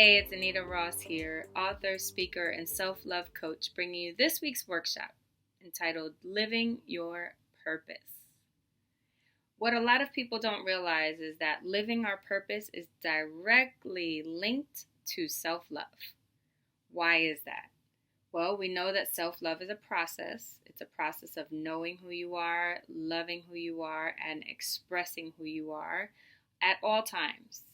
Hey, it's Anita Ross here, author, speaker, and self love coach, bringing you this week's workshop entitled Living Your Purpose. What a lot of people don't realize is that living our purpose is directly linked to self love. Why is that? Well, we know that self love is a process. It's a process of knowing who you are, loving who you are, and expressing who you are at all times.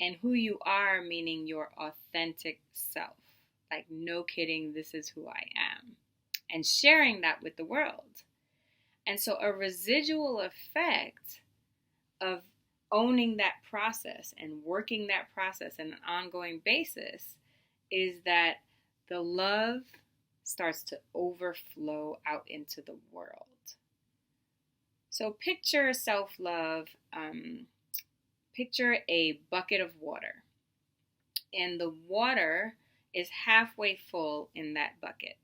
And who you are, meaning your authentic self. Like, no kidding, this is who I am. And sharing that with the world. And so, a residual effect of owning that process and working that process on an ongoing basis is that the love starts to overflow out into the world. So, picture self love. Picture a bucket of water, and the water is halfway full in that bucket.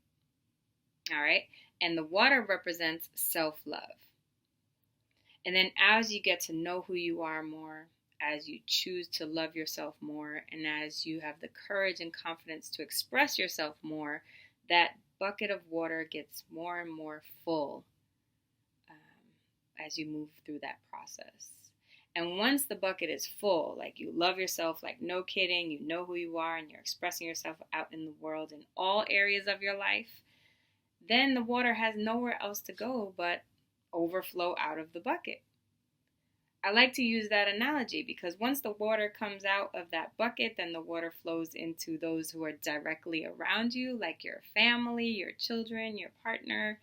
All right? And the water represents self love. And then as you get to know who you are more, as you choose to love yourself more, and as you have the courage and confidence to express yourself more, that bucket of water gets more and more full as you move through that process. And once the bucket is full, like you love yourself, like no kidding, you know who you are, and you're expressing yourself out in the world in all areas of your life, then the water has nowhere else to go but overflow out of the bucket. I like to use that analogy because once the water comes out of that bucket, then the water flows into those who are directly around you, like your family, your children, your partner.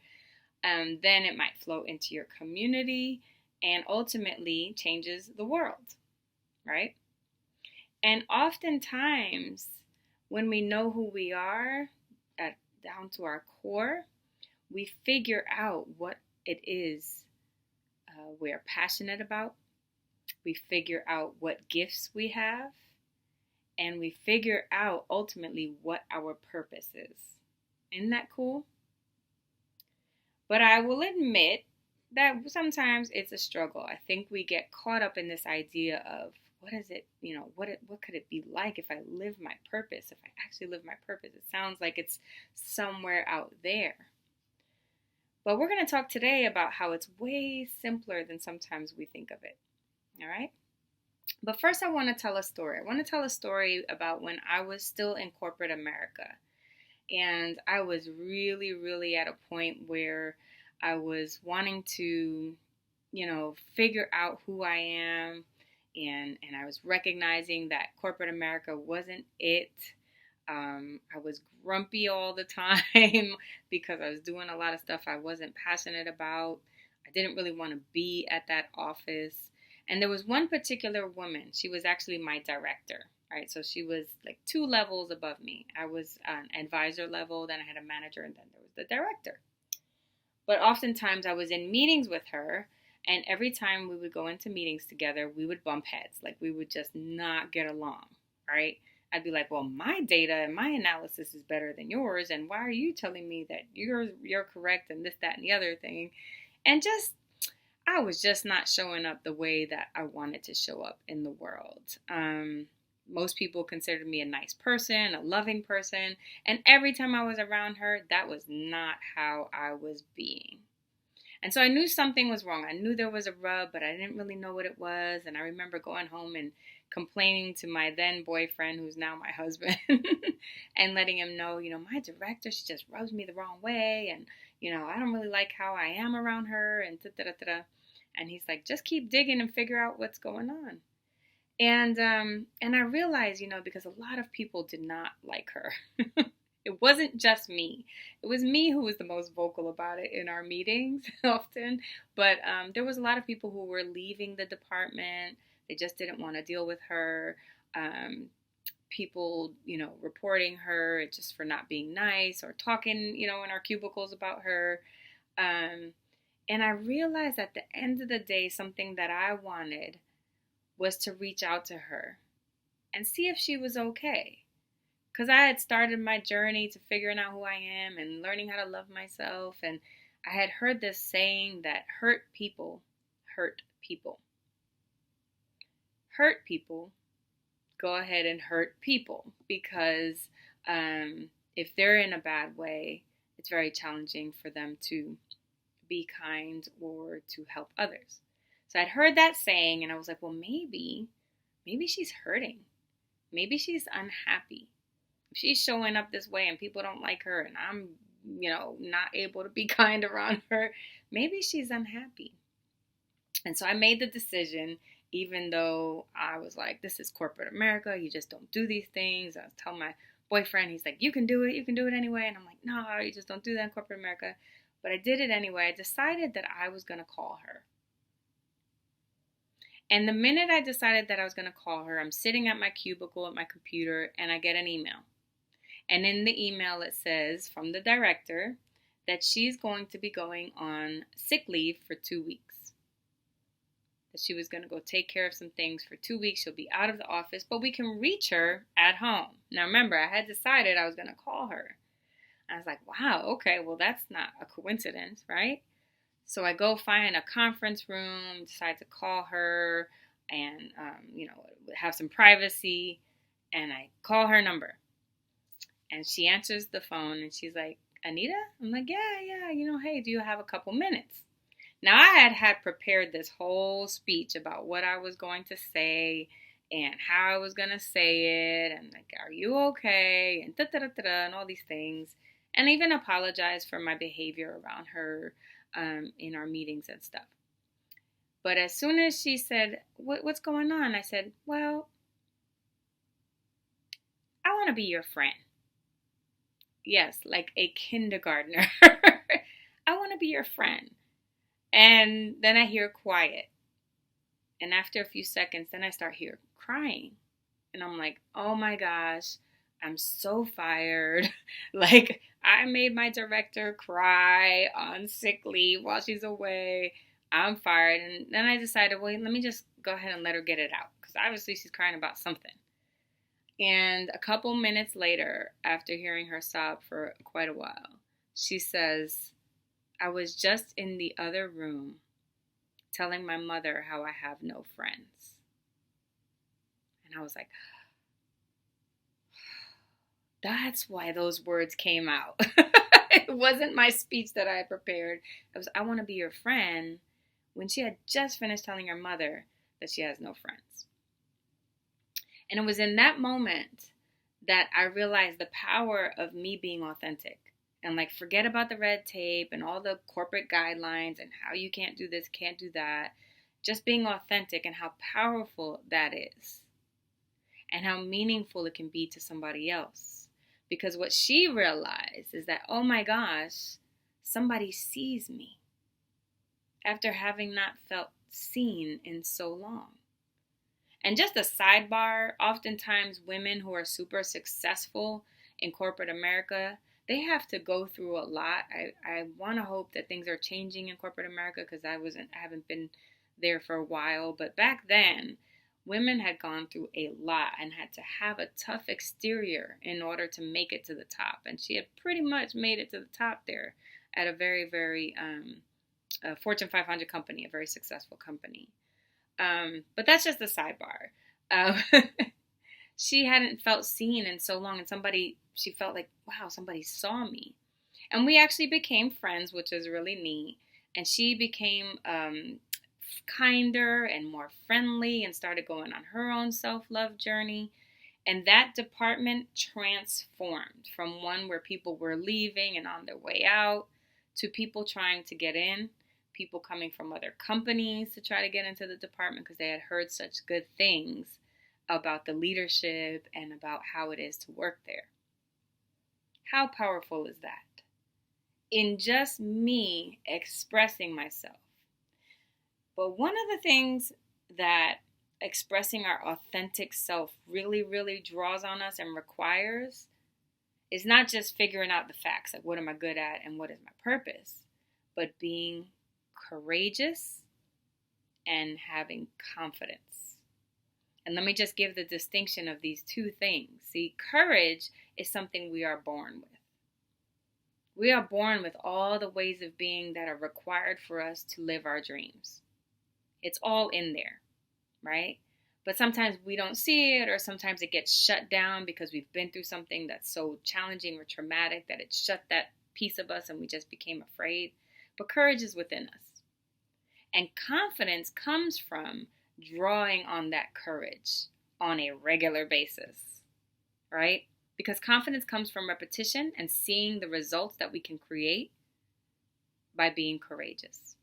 Then it might flow into your community and ultimately changes the world, right? And oftentimes, when we know who we are down to our core, we figure out what it is we're passionate about. We figure out what gifts we have, and we figure out ultimately what our purpose is. Isn't that cool? But I will admit that sometimes it's a struggle. I think we get caught up in this idea of what is it, what could it be like if I live my purpose, if I actually live my purpose? It sounds like it's somewhere out there. But we're going to talk today about how it's way simpler than sometimes we think of it. All right? But first, I want to tell a story. I want to tell a story about when I was still in corporate America. And I was really, really at a point where I was wanting to, figure out who I am. And I was recognizing that corporate America wasn't it. I was grumpy all the time because I was doing a lot of stuff I wasn't passionate about. I didn't really want to be at that office. And there was one particular woman. She was actually my director. Right, so she was like 2 levels above me. I was an advisor level, then I had a manager, and then there was the director. But oftentimes I was in meetings with her, and every time we would go into meetings together, we would bump heads. Like we would just not get along, right? I'd be like, well, my data and my analysis is better than yours, and why are you telling me that you're correct and this, that, and the other thing? And I was just not showing up the way that I wanted to show up in the world. Most people considered me a nice person, a loving person, and every time I was around her, that was not how I was being. And so I knew something was wrong. I knew there was a rub, but I didn't really know what it was. And I remember going home and complaining to my then boyfriend, who's now my husband, and letting him know, my director, she just rubs me the wrong way. And, I don't really like how I am around her and da-da-da-da. And he's like, just keep digging and figure out what's going on. And I realized, because a lot of people did not like her. It wasn't just me. It was me who was the most vocal about it in our meetings often. But there was a lot of people who were leaving the department. They just didn't want to deal with her. People, reporting her just for not being nice or talking, in our cubicles about her. And I realized at the end of the day, something that I wanted was to reach out to her and see if she was okay. Because I had started my journey to figuring out who I am and learning how to love myself. And I had heard this saying that hurt people hurt people. Hurt people go ahead and hurt people because if they're in a bad way, it's very challenging for them to be kind or to help others. So I'd heard that saying and I was like, well, maybe she's hurting. Maybe she's unhappy. If she's showing up this way and people don't like her and I'm, not able to be kind around her, maybe she's unhappy. And so I made the decision, even though I was like, this is corporate America. You just don't do these things. I was telling my boyfriend, he's like, you can do it anyway. And I'm like, no, you just don't do that in corporate America. But I did it anyway. I decided that I was going to call her. And the minute I decided that I was going to call her, I'm sitting at my cubicle at my computer and I get an email. And in the email, it says from the director that she's going to be going on sick leave for 2 weeks. That she was going to go take care of some things for 2 weeks. She'll be out of the office, but we can reach her at home. Now, remember, I had decided I was going to call her. I was like, wow, okay, well, that's not a coincidence, right? So I go find a conference room, decide to call her and, have some privacy. And I call her number. And she answers the phone and she's like, Anita? I'm like, yeah, hey, do you have a couple minutes? Now, I had prepared this whole speech about what I was going to say and how I was going to say it. And like, are you okay? And and all these things. And even apologized for my behavior around her in our meetings and stuff. But as soon as she said, what's going on? I said, well, I want to be your friend. Yes, like a kindergartner. I want to be your friend. And then I hear quiet. And after a few seconds, then I start hearing crying. And I'm like, oh my gosh, I'm so fired. Like, I made my director cry on sick leave while she's away. I'm fired. And then I decided, well, let me just go ahead and let her get it out. Because obviously she's crying about something. And a couple minutes later, after hearing her sob for quite a while, she says, I was just in the other room telling my mother how I have no friends. And I was like, that's why those words came out. It wasn't my speech that I had prepared. It was, I want to be your friend, when she had just finished telling her mother that she has no friends. And it was in that moment that I realized the power of me being authentic. And like, forget about the red tape and all the corporate guidelines and how you can't do this, can't do that. Just being authentic and how powerful that is. And how meaningful it can be to somebody else. Because what she realized is that, oh my gosh, somebody sees me. After having not felt seen in so long. And just a sidebar, oftentimes women who are super successful in corporate America, they have to go through a lot. I want to hope that things are changing in corporate America because I haven't been there for a while. But back then, women had gone through a lot and had to have a tough exterior in order to make it to the top. And she had pretty much made it to the top there at a very, very Fortune 500 company, a very successful company. But that's just a sidebar. She hadn't felt seen in so long, and she felt like, wow, somebody saw me. And we actually became friends, which is really neat. And she became kinder and more friendly and started going on her own self-love journey. And that department transformed from one where people were leaving and on their way out to people trying to get in. People coming from other companies to try to get into the department because they had heard such good things about the leadership and about how it is to work there. How powerful is that? In just me expressing myself. But one of the things that expressing our authentic self really, really draws on us and requires is not just figuring out the facts, like what am I good at and what is my purpose, but being courageous and having confidence. And let me just give the distinction of these two things. See, courage is something we are born with. We are born with all the ways of being that are required for us to live our dreams. It's all in there, right? But sometimes we don't see it, or sometimes it gets shut down because we've been through something that's so challenging or traumatic that it shut that piece of us and we just became afraid. But courage is within us. And confidence comes from drawing on that courage on a regular basis, right? Because confidence comes from repetition and seeing the results that we can create by being courageous.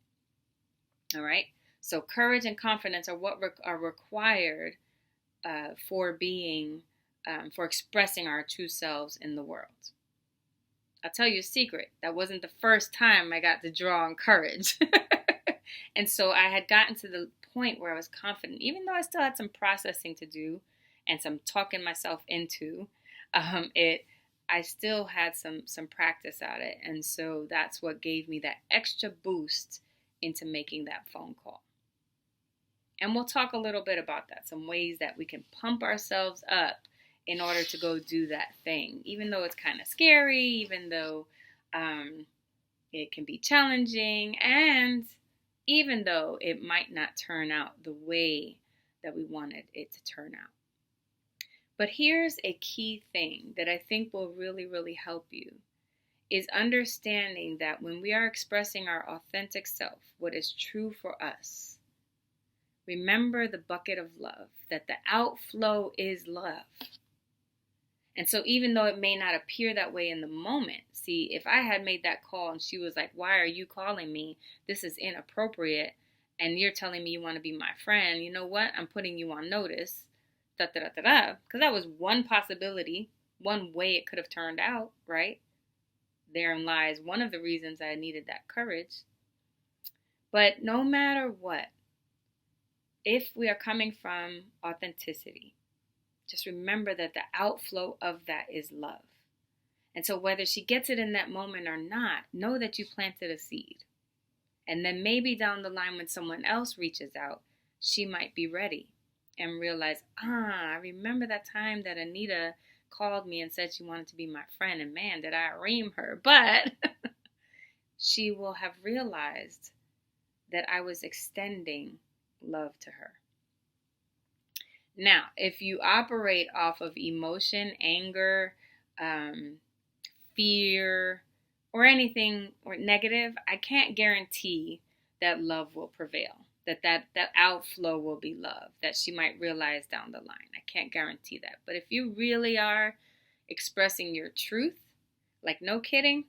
All right? So courage and confidence are what are required for expressing our true selves in the world. I'll tell you a secret. That wasn't the first time I got to draw on courage. And so I had gotten to the point where I was confident, even though I still had some processing to do and some talking myself into I still had some practice at it. And so that's what gave me that extra boost into making that phone call. And we'll talk a little bit about that, some ways that we can pump ourselves up in order to go do that thing, even though it's kind of scary, even though it can be challenging, and even though it might not turn out the way that we wanted it to turn out. But here's a key thing that I think will really, really help you, is understanding that when we are expressing our authentic self, what is true for us, remember the bucket of love, that the outflow is love. And so even though it may not appear that way in the moment, see, if I had made that call and she was like, why are you calling me? This is inappropriate. And you're telling me you want to be my friend. You know what? I'm putting you on notice. Because that was one possibility, one way it could have turned out, right? Therein lies one of the reasons I needed that courage. But no matter what, if we are coming from authenticity, just remember that the outflow of that is love. And so whether she gets it in that moment or not, know that you planted a seed. And then maybe down the line when someone else reaches out, she might be ready and realize, I remember that time that Anita called me and said she wanted to be my friend, and man, did I ream her. But she will have realized that I was extending love to her. Now, if you operate off of emotion, anger, fear, or anything or negative, I can't guarantee that love will prevail. That outflow will be love, that she might realize down the line. I can't guarantee that. But if you really are expressing your truth, like no kidding,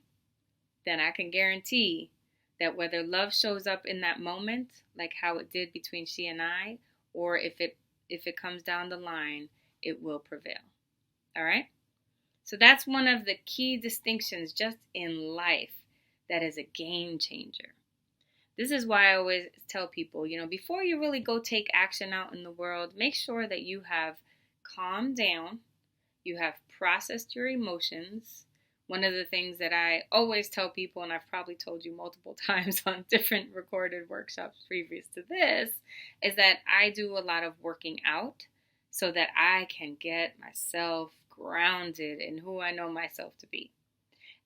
then I can guarantee that whether love shows up in that moment, like how it did between she and I, or if it comes down the line, it will prevail. All right? So that's one of the key distinctions just in life that is a game changer. This is why I always tell people, before you really go take action out in the world, make sure that you have calmed down, you have processed your emotions. One of the things that I always tell people, and I've probably told you multiple times on different recorded workshops previous to this, is that I do a lot of working out so that I can get myself grounded in who I know myself to be.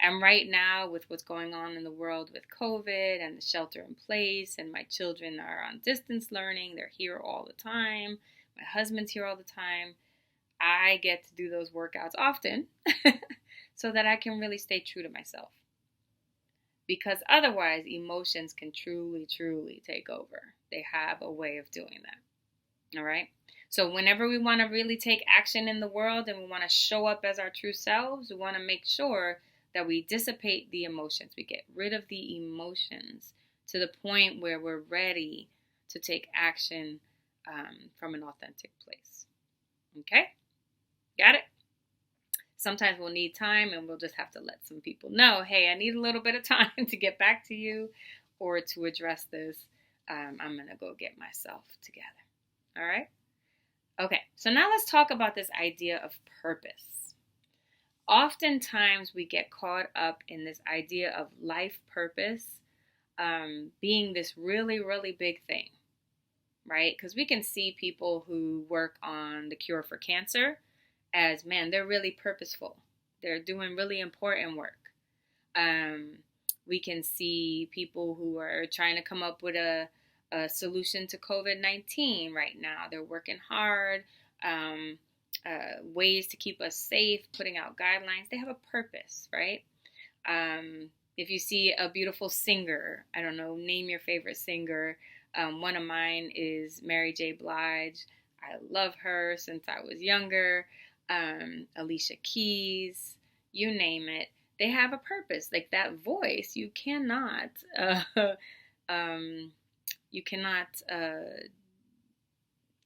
And right now, with what's going on in the world with COVID and the shelter in place, and my children are on distance learning, they're here all the time, my husband's here all the time, I get to do those workouts often so that I can really stay true to myself. Because otherwise, emotions can truly, truly take over. They have a way of doing that. All right? So whenever we want to really take action in the world and we want to show up as our true selves, we want to make sure that we dissipate the emotions. We get rid of the emotions to the point where we're ready to take action from an authentic place. Okay? Got it? Sometimes we'll need time and we'll just have to let some people know, hey, I need a little bit of time to get back to you or to address this. I'm going to go get myself together. All right? Okay, so now let's talk about this idea of purpose. Oftentimes we get caught up in this idea of life purpose being this really, really big thing, right? Because we can see people who work on the cure for cancer as, man, they're really purposeful. They're doing really important work. We can see people who are trying to come up with a a solution to COVID-19 right now. They're working hard, ways to keep us safe, putting out guidelines. They have a purpose, right? If you see a beautiful singer, I don't know, name your favorite singer. One of mine is Mary J. Blige. I love her since I was younger. Alicia Keys, you name it. They have a purpose. Like that voice, you cannot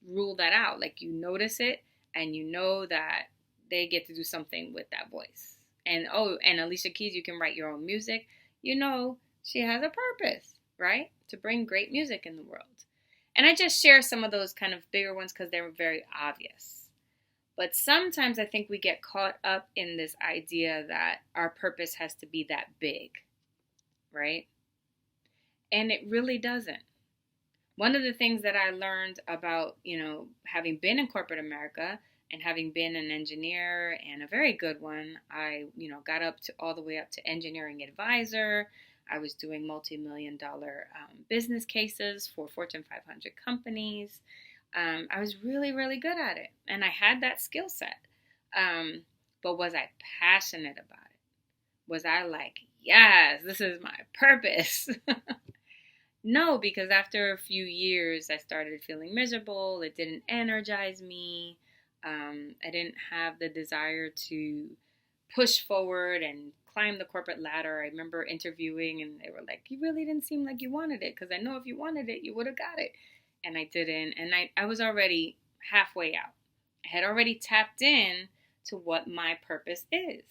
rule that out. Like you notice it and you know that they get to do something with that voice. And Alicia Keys, you can write your own music. You know she has a purpose, right? To bring great music in the world. And I just share some of those kind of bigger ones because they're very obvious. But sometimes I think we get caught up in this idea that our purpose has to be that big, right? And it really doesn't. One of the things that I learned about, having been in corporate America and having been an engineer and a very good one, I, got all the way up to engineering advisor. I was doing multi-million-dollar business cases for Fortune 500 companies. I was really, really good at it, and I had that skill set. But was I passionate about it? Was I like, yes, this is my purpose? No, because after a few years, I started feeling miserable. It didn't energize me. I didn't have the desire to push forward and climb the corporate ladder. I remember interviewing and they were like, you really didn't seem like you wanted it, because I know if you wanted it, you would have got it. And I didn't. And I was already halfway out. I had already tapped in to what my purpose is.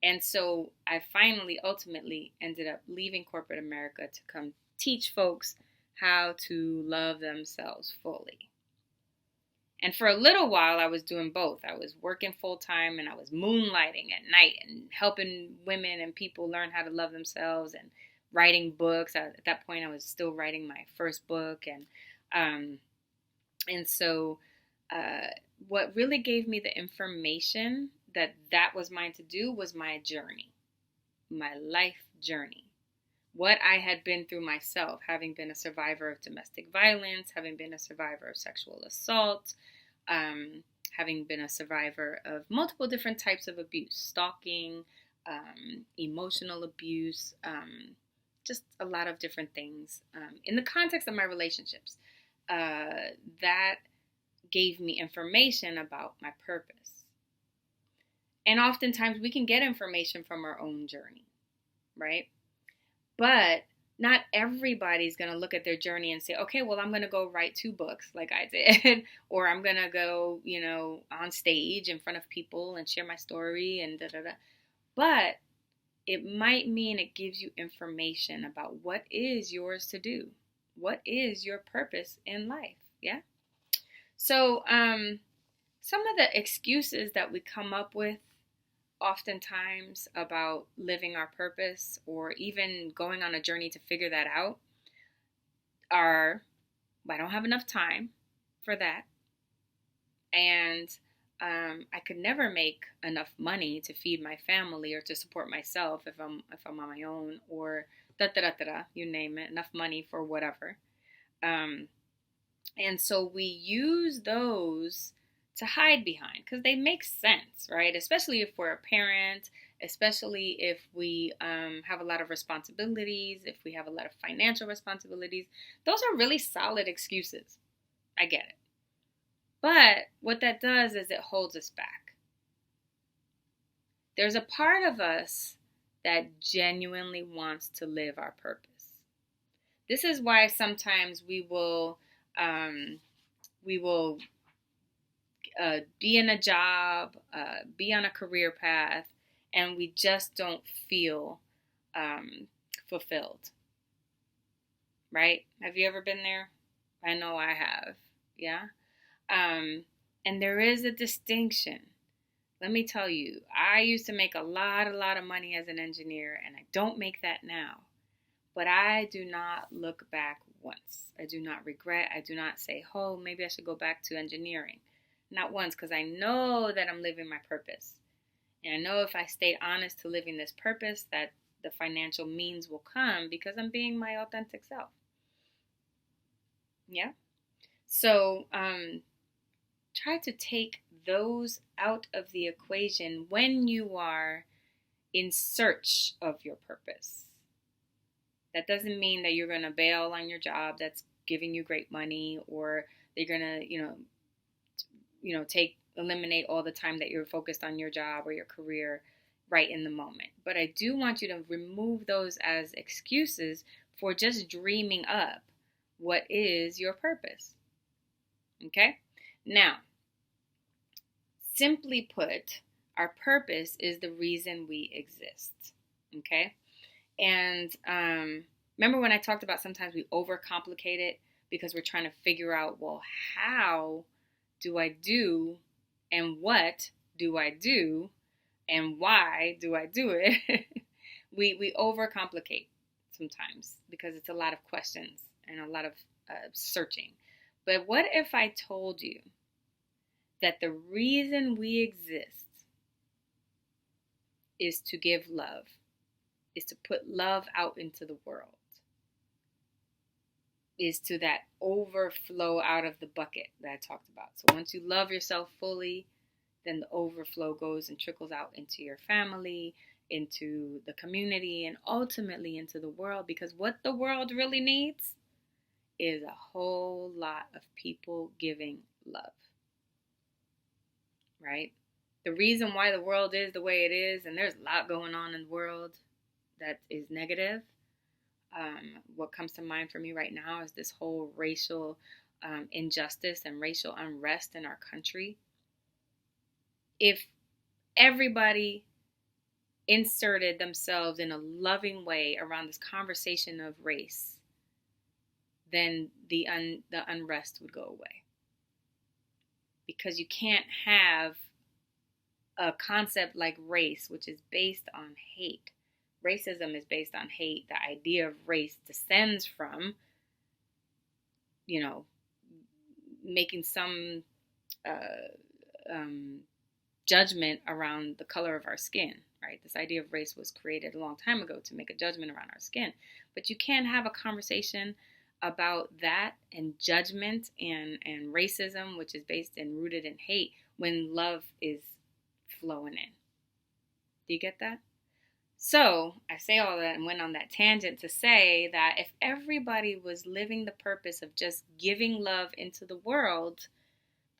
And so I finally, ultimately ended up leaving corporate America to come teach folks how to love themselves fully. And for a little while, I was doing both. I was working full time and I was moonlighting at night and helping women and people learn how to love themselves and writing books. At that point, I was still writing my first book. And so what really gave me the information that was mine to do was my journey, my life journey. What I had been through myself, having been a survivor of domestic violence, having been a survivor of sexual assault, having been a survivor of multiple different types of abuse, stalking, emotional abuse, just a lot of different things. In the context of my relationships, that gave me information about my purpose. And oftentimes we can get information from our own journey, right? But not everybody's going to look at their journey and say, okay, well, I'm going to go write 2 books like I did, or I'm going to go, on stage in front of people and share my story and da-da-da. But it might mean it gives you information about what is yours to do. What is your purpose in life? Yeah. So, some of the excuses that we come up with oftentimes about living our purpose or even going on a journey to figure that out are, I don't have enough time for that. And I could never make enough money to feed my family or to support myself if I'm on my own, or you name it, enough money for whatever. And so we use those to hide behind because they make sense, right? Especially if we're a parent, especially if we have a lot of responsibilities, if we have a lot of financial responsibilities. Those are really solid excuses. I get it. But what that does is it holds us back. There's a part of us that genuinely wants to live our purpose. This is why sometimes we will be in a job, be on a career path, and we just don't feel fulfilled. Right? Have you ever been there? I know I have. Yeah? And there is a distinction. Let me tell you, I used to make a lot of money as an engineer, and I don't make that now. But I do not look back once. I do not regret. I do not say, oh, maybe I should go back to engineering. Not once, because I know that I'm living my purpose. And I know if I stay honest to living this purpose, that the financial means will come because I'm being my authentic self. Yeah. So try to take those out of the equation when you are in search of your purpose. That doesn't mean that you're going to bail on your job that's giving you great money, or they're going to, eliminate all the time that you're focused on your job or your career right in the moment. But I do want you to remove those as excuses for just dreaming up what is your purpose. Okay? Now, simply put, our purpose is the reason we exist. Okay? And remember when I talked about sometimes we overcomplicate it because we're trying to figure out, well, how do I do and what do I do and why do I do it? we overcomplicate sometimes because it's a lot of questions and a lot of searching. But what if I told you that the reason we exist is to give love, is to put love out into the world, is to that overflow out of the bucket that I talked about. So once you love yourself fully, then the overflow goes and trickles out into your family, into the community, and ultimately into the world. Because what the world really needs is a whole lot of people giving love. Right? The reason why the world is the way it is, and there's a lot going on in the world that is negative. What comes to mind for me right now is this whole racial injustice and racial unrest in our country. If everybody inserted themselves in a loving way around this conversation of race, then the unrest would go away. Because you can't have a concept like race, which is based on hate. Racism is based on hate. The idea of race descends from, making some judgment around the color of our skin, right? This idea of race was created a long time ago to make a judgment around our skin. But you can't have a conversation about that and judgment and racism, which is based and rooted in hate, when love is flowing in. Do you get that? So I say all that and went on that tangent to say that if everybody was living the purpose of just giving love into the world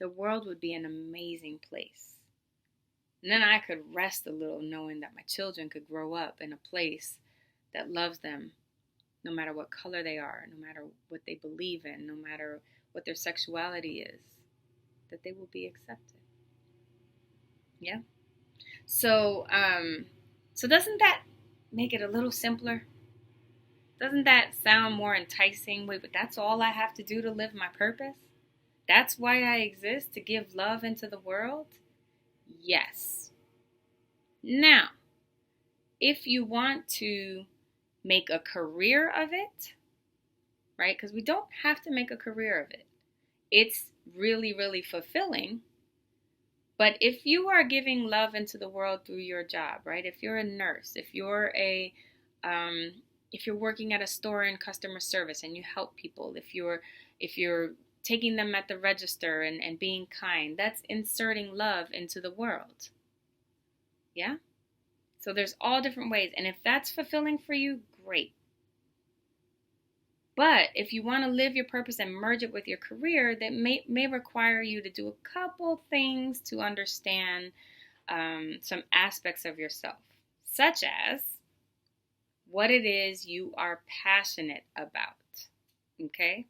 would be an amazing place. And then I could rest a little knowing that my children could grow up in a place that loves them no matter what color they are, no matter what they believe in, no matter what their sexuality is, that they will be accepted. Yeah? So doesn't that make it a little simpler? Doesn't that sound more enticing? Wait, but that's all I have to do to live my purpose? That's why I exist, to give love into the world? Yes. Now, if you want to make a career of it, right? Because we don't have to make a career of it. It's really, really fulfilling. But if you are giving love into the world through your job, right? If you're a nurse, if you're working at a store in customer service and you help people, if you're taking them at the register and being kind, that's inserting love into the world. Yeah? So there's all different ways. And if that's fulfilling for you, great. But if you want to live your purpose and merge it with your career, that may require you to do a couple things to understand some aspects of yourself, such as what it is you are passionate about. Okay?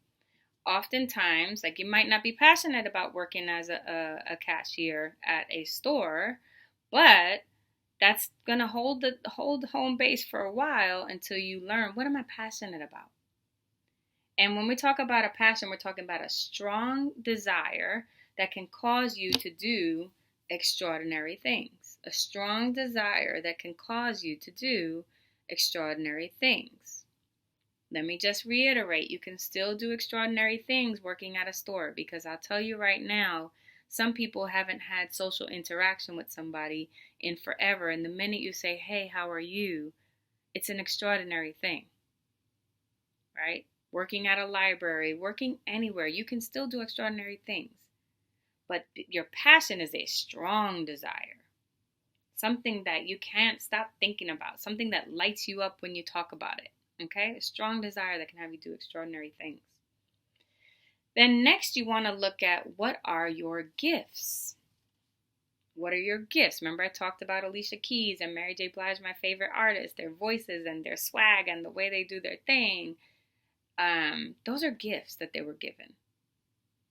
Oftentimes, like, you might not be passionate about working as a cashier at a store, but that's going to hold home base for a while until you learn, what am I passionate about? And when we talk about a passion, we're talking about a strong desire that can cause you to do extraordinary things. A strong desire that can cause you to do extraordinary things. Let me just reiterate, you can still do extraordinary things working at a store, because I'll tell you right now, some people haven't had social interaction with somebody in forever. And the minute you say, hey, how are you? It's an extraordinary thing, right? working at a library, working anywhere. You can still do extraordinary things. But your passion is a strong desire, something that you can't stop thinking about, something that lights you up when you talk about it. Okay? A strong desire that can have you do extraordinary things. Then next you want to look at, what are your gifts? What are your gifts? Remember I talked about Alicia Keys and Mary J. Blige, my favorite artists, their voices and their swag and the way they do their thing. Those are gifts that they were given.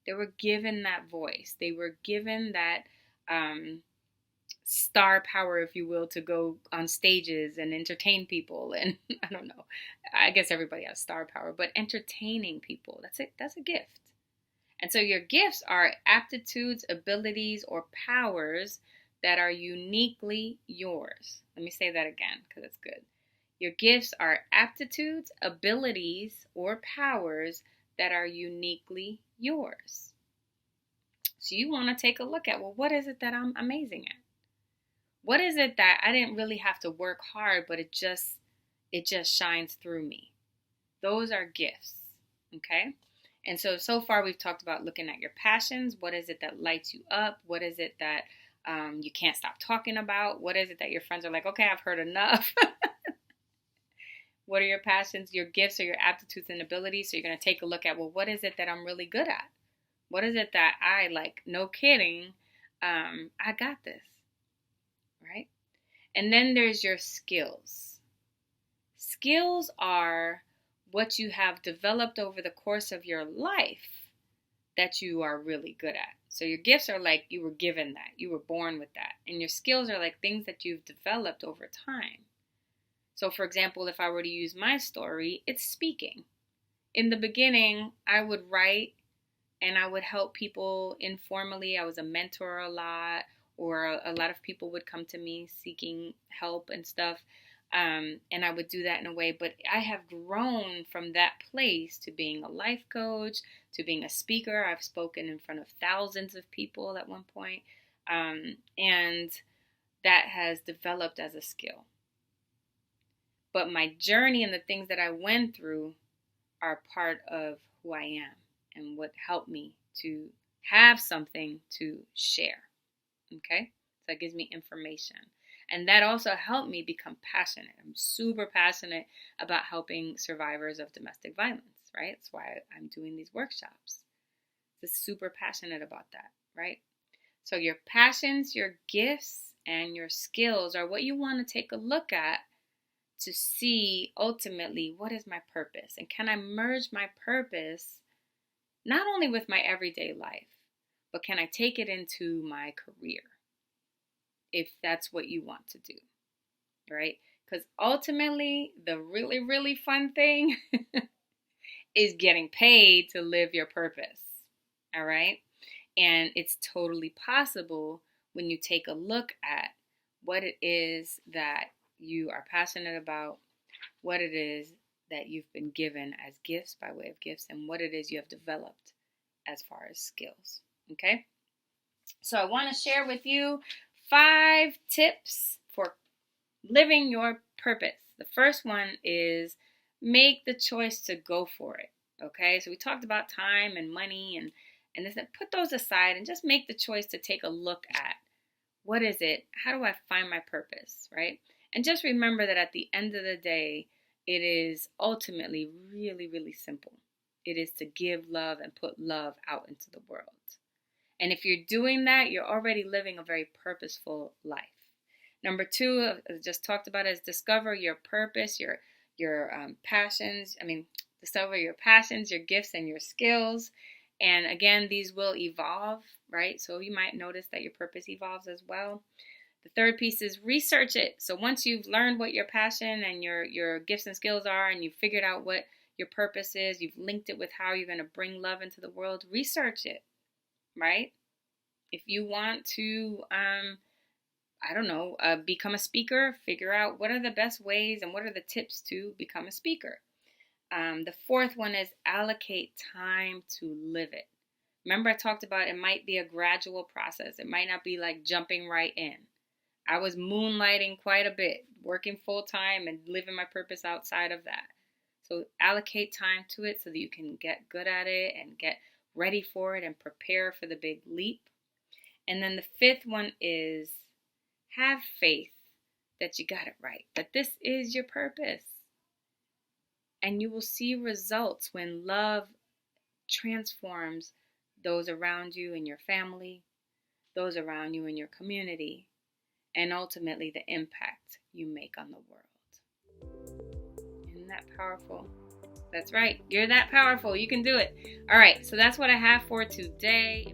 They were given that voice. They were given that star power, if you will, to go on stages and entertain people. And I don't know, I guess everybody has star power, but entertaining people, that's it. That's a gift. And so your gifts are aptitudes, abilities, or powers that are uniquely yours. Let me say that again because it's good. Your gifts are aptitudes, abilities, or powers that are uniquely yours. So you want to take a look at, well, what is it that I'm amazing at? What is it that I didn't really have to work hard, but it just shines through me? Those are gifts, okay? And so far we've talked about looking at your passions. What is it that lights you up? What is it that you can't stop talking about? What is it that your friends are like, okay, I've heard enough? What are your passions? Your gifts are your aptitudes and abilities. So you're going to take a look at, well, what is it that I'm really good at? What is it that I like? No kidding. I got this, right? And then there's your skills. Skills are what you have developed over the course of your life that you are really good at. So your gifts are like you were given that. You were born with that. And your skills are like things that you've developed over time. So for example, if I were to use my story, it's speaking. In the beginning, I would write and I would help people informally. I was a mentor a lot, or a lot of people would come to me seeking help and stuff. And I would do that in a way, but I have grown from that place to being a life coach, to being a speaker. I've spoken in front of thousands of people at one point. And that has developed as a skill. But my journey and the things that I went through are part of who I am and what helped me to have something to share. Okay? So it gives me information. And that also helped me become passionate. I'm super passionate about helping survivors of domestic violence, right? That's why I'm doing these workshops. Just super passionate about that, right? So your passions, your gifts, and your skills are what you want to take a look at to see ultimately, what is my purpose? And can I merge my purpose not only with my everyday life, but can I take it into my career? If that's what you want to do, right? Because ultimately, the really, really fun thing is getting paid to live your purpose, all right? And it's totally possible when you take a look at what it is that you are passionate about, what it is that you've been given as gifts by way of gifts, and what it is you have developed as far as skills, okay? So I want to share with you 5 tips for living your purpose. The first one is make the choice to go for it. Okay, so we talked about time and money and this. Put those aside and just make the choice to take a look at, what is it? How do I find my purpose, right? And just remember that at the end of the day, it is ultimately really, really simple. It is to give love and put love out into the world. And if you're doing that, you're already living a very purposeful life. Number 2, I just talked about, is discover your purpose, your passions. Discover your passions, your gifts, and your skills. And again, these will evolve, right? So you might notice that your purpose evolves as well. The third piece is research it. So once you've learned what your passion and your gifts and skills are, and you've figured out what your purpose is, you've linked it with how you're going to bring love into the world, research it, right? If you want to, become a speaker, figure out what are the best ways and what are the tips to become a speaker. The fourth one is allocate time to live it. Remember I talked about it might be a gradual process. It might not be like jumping right in. I was moonlighting quite a bit, working full time and living my purpose outside of that. So allocate time to it so that you can get good at it and get ready for it and prepare for the big leap. And then the fifth one is have faith that you got it right, that this is your purpose. And you will see results when love transforms those around you in your family, those around you in your community, and ultimately the impact you make on the world. Isn't that powerful? That's right. You're that powerful. You can do it. All right. So that's what I have for today.